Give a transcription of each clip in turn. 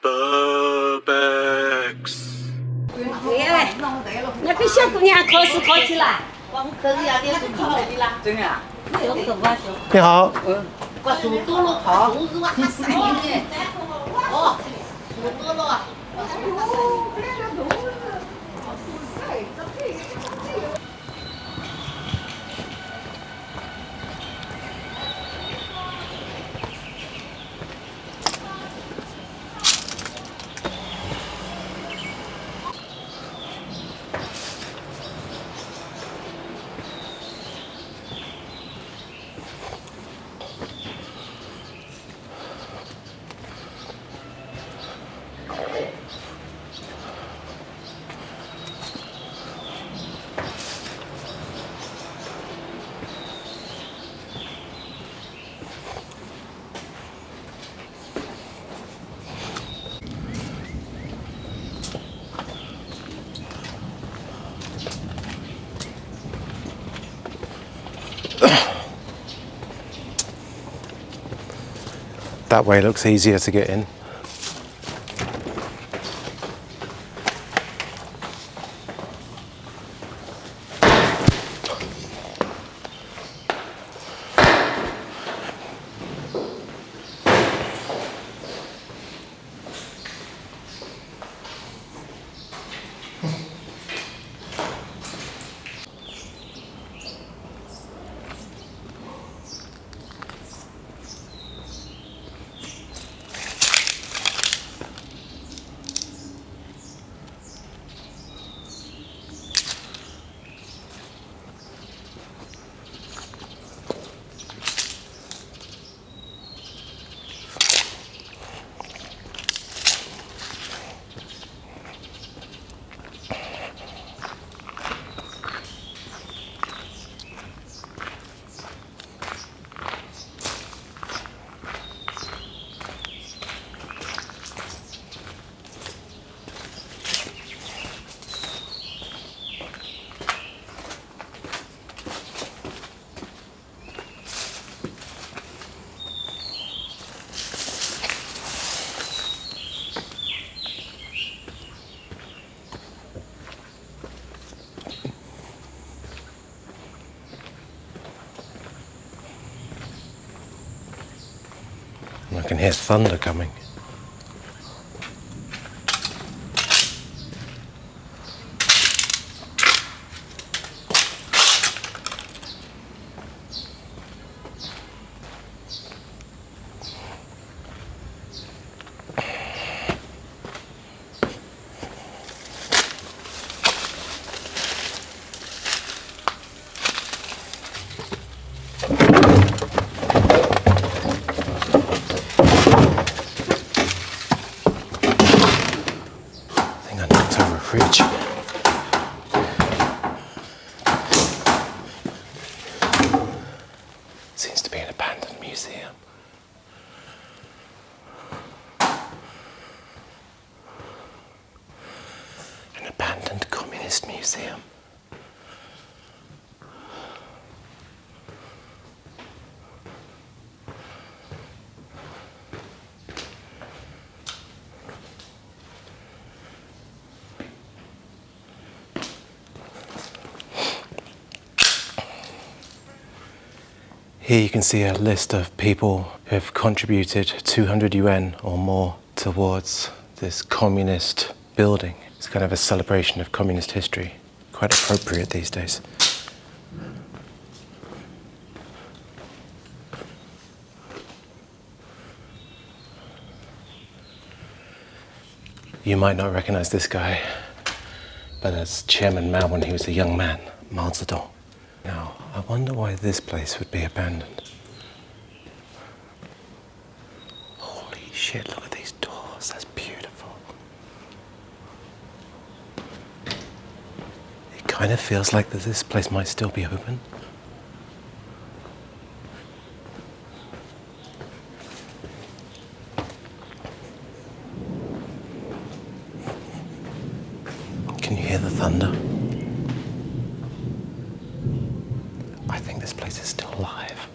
Burbex. 那个小姑娘考试考起了，可是要点是考的啦，真的啊。有可不行。你好，我数多了，好，数是我还三年的。哦，数多了。That way looks easier to get in. I can hear thunder coming. Fridge. Seems to be an abandoned museum. An abandoned communist museum. Here you can see a list of people who have contributed 200 yuan or more towards this communist building. It's kind of a celebration of communist history. Quite appropriate these days. You might not recognize this guy, but that's Chairman Mao when he was a young man, Mao Zedong. Now, I wonder why this place would be abandoned. Holy shit, look at these doors, that's beautiful. It kind of feels like that this place might still be open. Can you hear the thunder? I think this place is still alive.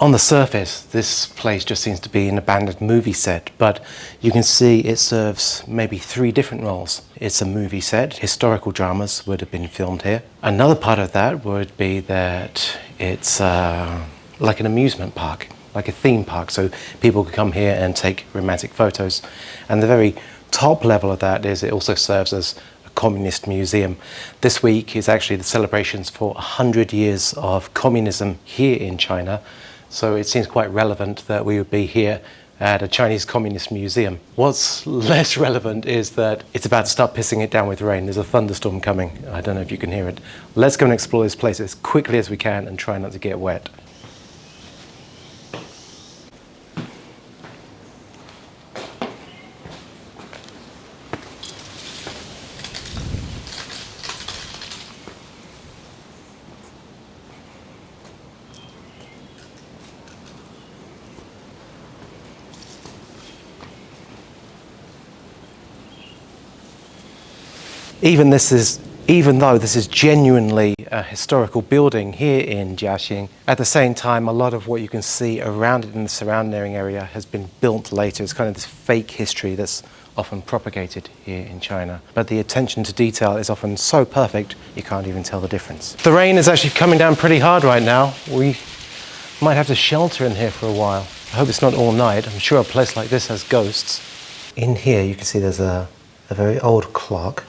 On the surface, this place just seems to be an abandoned movie set, but you can see it serves maybe 3 different roles. It's a movie set. Historical dramas would have been filmed here. Another part of that would be that it's like an amusement park, like a theme park, so people could come here and take romantic photos. And the very top level of that is it also serves as a communist museum. This week is actually the celebrations for 100 years of communism here in China. So it seems quite relevant that we would be here at a Chinese Communist museum. What's less relevant is that it's about to start pissing it down with rain. There's a thunderstorm coming. I don't know if you can hear it. Let's go and explore this place as quickly as we can and try not to get wet. Even though this is genuinely a historical building here in Jiaxing, at the same time, a lot of what you can see around it in the surrounding area has been built later. It's kind of this fake history that's often propagated here in China. But the attention to detail is often so perfect, you can't even tell the difference. The rain is actually coming down pretty hard right now. We might have to shelter in here for a while. I hope it's not all night. I'm sure a place like this has ghosts. In here, you can see there's a very old clock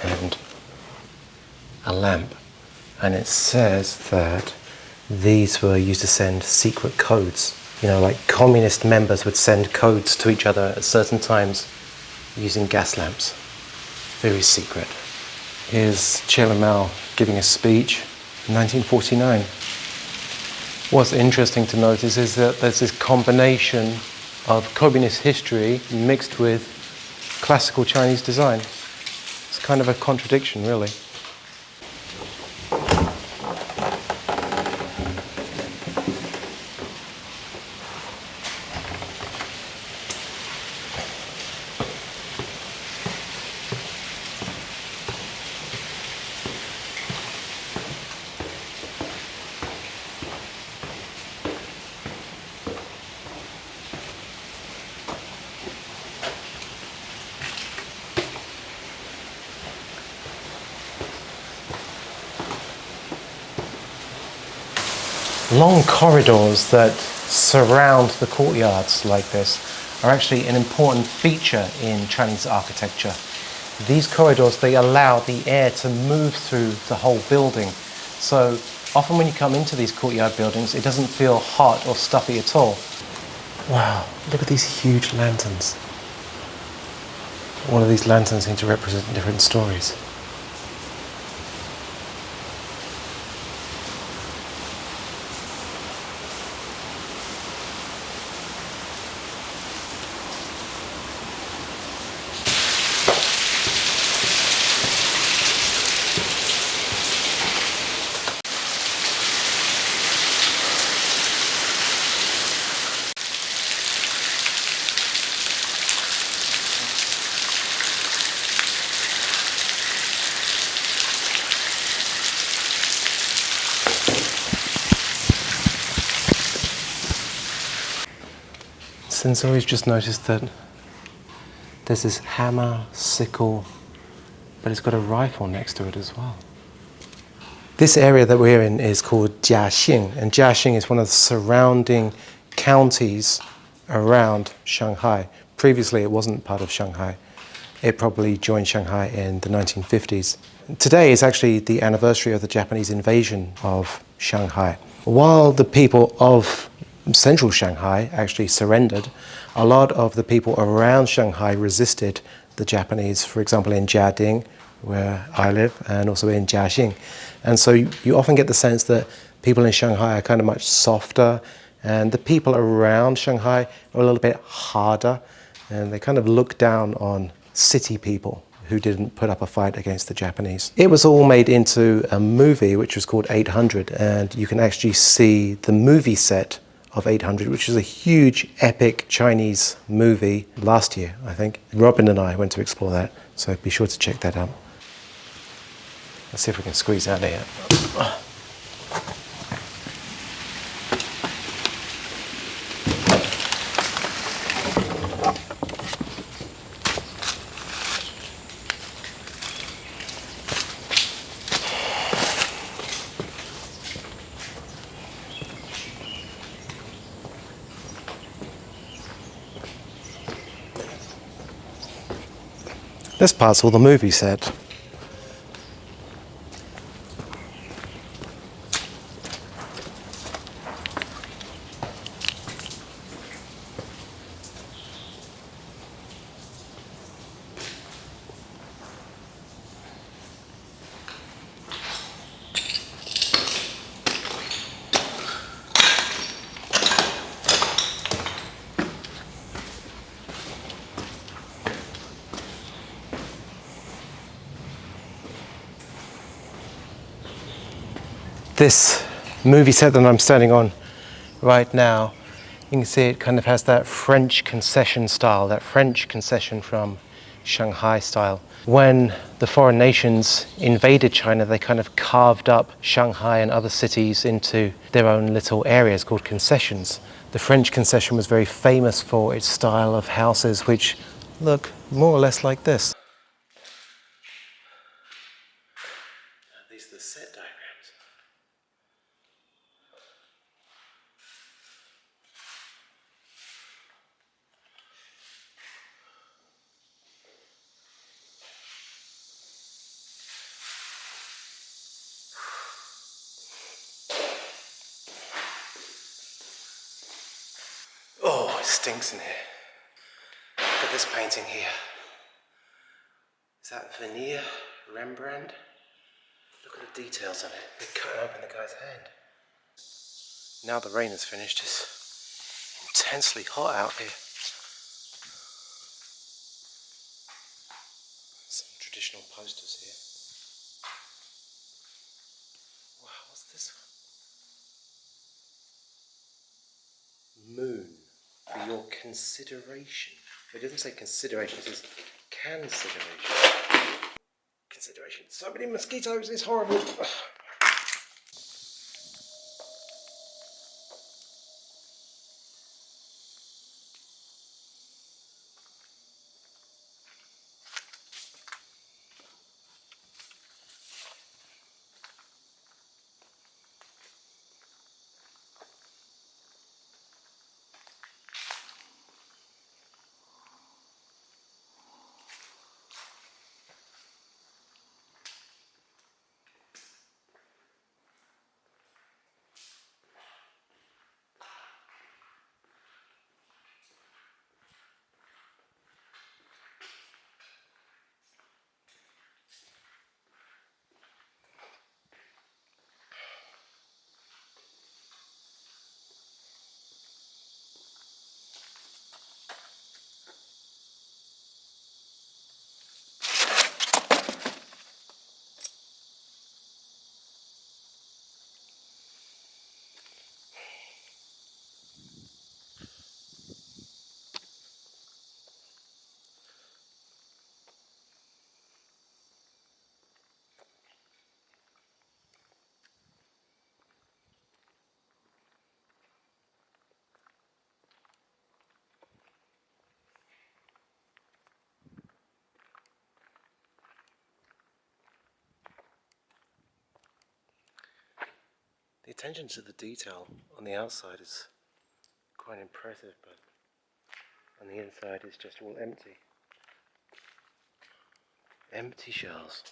and a lamp, and it says that these were used to send secret codes. You know, like communist members would send codes to each other at certain times using gas lamps. Very secret. Here's Chairman Mao giving a speech in 1949. What's interesting to notice is that there's this combination of communist history mixed with classical Chinese design. It's kind of a contradiction, really. Long corridors that surround the courtyards like this are actually an important feature in Chinese architecture. These corridors, they allow the air to move through the whole building. So often when you come into these courtyard buildings, it doesn't feel hot or stuffy at all. Wow, look at these huge lanterns. All of these lanterns seem to represent different stories. Senzuri's just noticed that there's this hammer, sickle, but it's got a rifle next to it as well. This area that we're in is called Jiaxing, and Jiaxing is one of the surrounding counties around Shanghai. Previously, it wasn't part of Shanghai. It probably joined Shanghai in the 1950s. Today is actually the anniversary of the Japanese invasion of Shanghai. While the people of central Shanghai actually surrendered, a lot of the people around Shanghai resisted the Japanese, for example in Jiading, where I live, and also in Jiaxing. And so you often get the sense that people in Shanghai are kind of much softer, and the people around Shanghai are a little bit harder, and they kind of look down on city people who didn't put up a fight against the Japanese. It was all made into a movie which was called 800, and you can actually see the movie set of 800, which is a huge, epic Chinese movie last year, I think. Robin and I went to explore that, so be sure to check that out. Let's see if we can squeeze out here. This part's all the movie set. This movie set that I'm standing on right now, you can see it kind of has that French Concession style, that French Concession from Shanghai style. When the foreign nations invaded China, they kind of carved up Shanghai and other cities into their own little areas called concessions. The French Concession was very famous for its style of houses, which look more or less like this. These are the set diagrams. Oh, it stinks in here. Look at this painting here. Is that veneer, Rembrandt? Look at the details on it. They're cutting open the guy's hand. Now the rain is finished, it's intensely hot out here. Some traditional posters here. Wow, what's this one? Moon, for your consideration. It doesn't say consideration, it says consideration. Consideration. So many mosquitoes, it's horrible. The attention to the detail on the outside is quite impressive, but on the inside it's just all empty. Empty shells.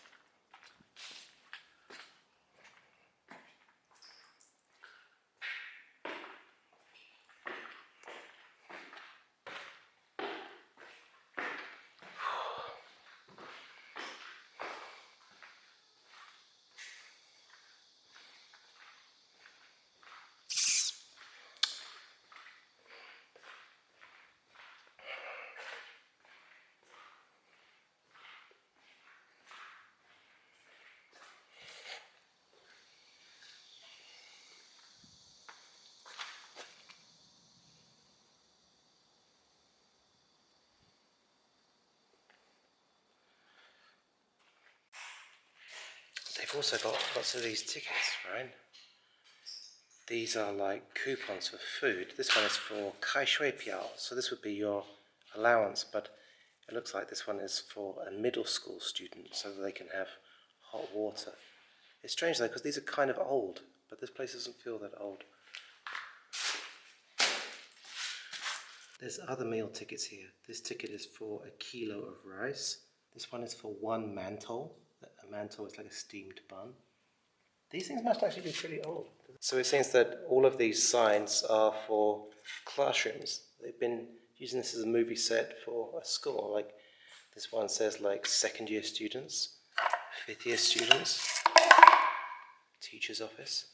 They've also got lots of these tickets, right? These are like coupons for food. This one is for kai shui piao, so this would be your allowance, but it looks like this one is for a middle school student so that they can have hot water. It's strange though, because these are kind of old, but this place doesn't feel that old. There's other meal tickets here. This ticket is for a kilo of rice, This one is for one mantle. A mantle is like a steamed bun. These things must actually be pretty old. So it seems that all of these signs are for classrooms. They've been using this as a movie set for a school. Like this one says like second year students, fifth year students, teacher's office.